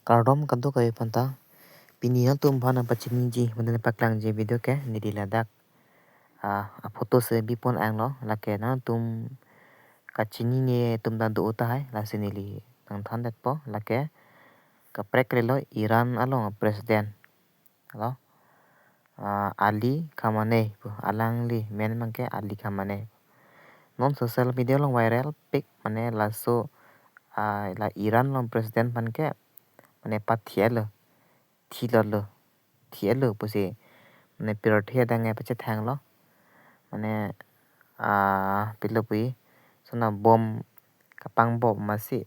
Kardom kaddo kay panta pini tum bhana pachini ji madane paklang je video ke nidi ladak a photo se bipon anglo lake na tum kachini ne tum da do ta hai la sinili tang than det po lake ka prek relo Iran along president lo Ali Khamenei alang li men mangke Ali Khamenei non social media long viral pic mane la so la Iran long president panke mane pathiel thielo puse mane pirothe dange pache thang lo mane pilopui sona bom kapang bom masi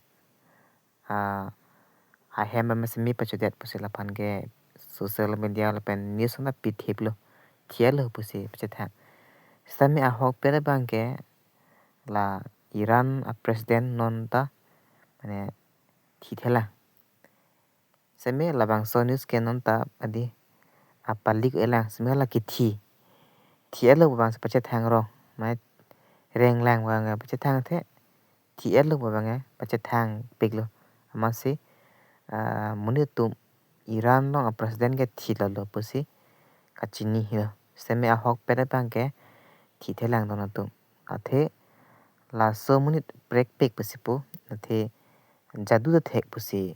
hem masmi pache det puse la panke social media la pen news na pithiplo thielo puse pache thang sami ahok pere bangke la Iran president non ta mane thithela seme labang so news ke non ta adi apalik elang seme la kithi thielo bang pache thang ro mai reng lang wang pache thang the thielo bang pache thang piglo amasi munitum Iran no president ke thilalo pusi kachini hi seme ahok pere bangke thithelang don tum athe la so munit break pic pusipu athe jadu da thek pusi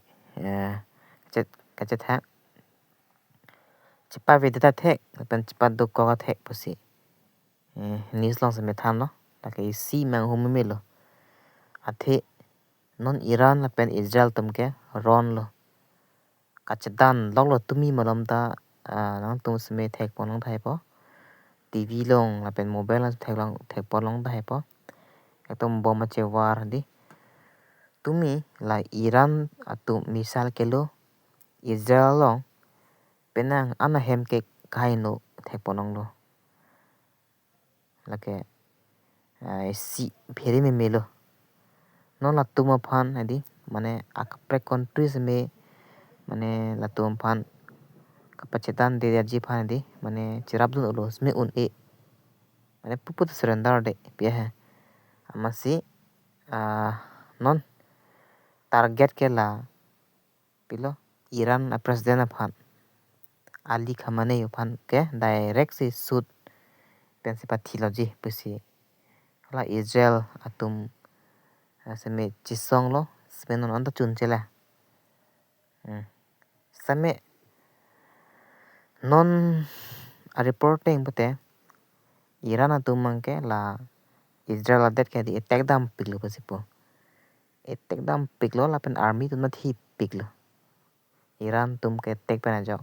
kache thak chipa vedata thek pen chipa do ko thek pusi news long se me tham no lake si mang hum me lo athe non Iran la pen Israel tumke ron lo kachedan long lo tumi malom ta nang tum sme thek po nang thai po TV long la pen mobile la thek po long thai po ekdom bom che war di tumi la Iran atum misal kelo Israel long penang ana hem ke kaino thek po long lo lake si pheri me melo non la tuma phan adi mane akpre countries me mane la tum phan kapachetan de ji phan adi mane chirap dun lo sme un e mane puput surrender de pe hai amasi non target ke la pilo Iran president phan Ali Khamenei phan ke direct se shoot pensipa thiloji pusi la Israel atum seme chisong lo spenon on ta chun chela same non reporting pute Iran atum mangke la Israel adet ke di attack dam piglo pasipo attack dam piglo la pen army tum thi piglo Iran tum ke attack pana jo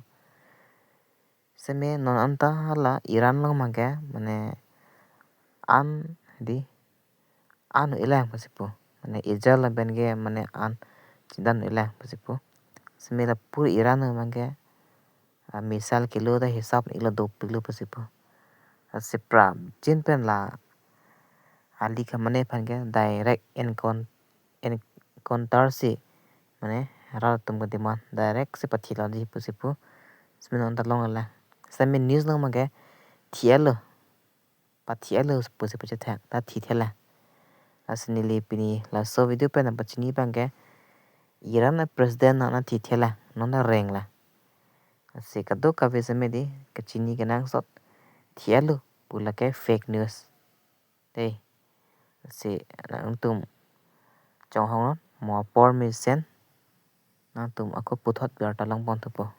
seme non anta la Iran long mangke mane an di an ilang pasipo mane Israel la ben ge mane an chidan ilang pasipo seme la pur Iran mangke misal kilo da hisab ilo do piglo pasipo asipra chin pen la Ali Khamenei phanke direct encounter si mane ra tum ko demand direct se pathila di pusipu seme non ta long la same news long mangke thielo pathielo pusipu che thak ta thithela asni le pini la so video pen pachini bangke Iran president na thithela non na reng la se kado ka ve same di kachini kenang sot thielo pula ke fake news te se nang tum chong hong mo por mi sen nang tum ako puthot ber ta long pon thupo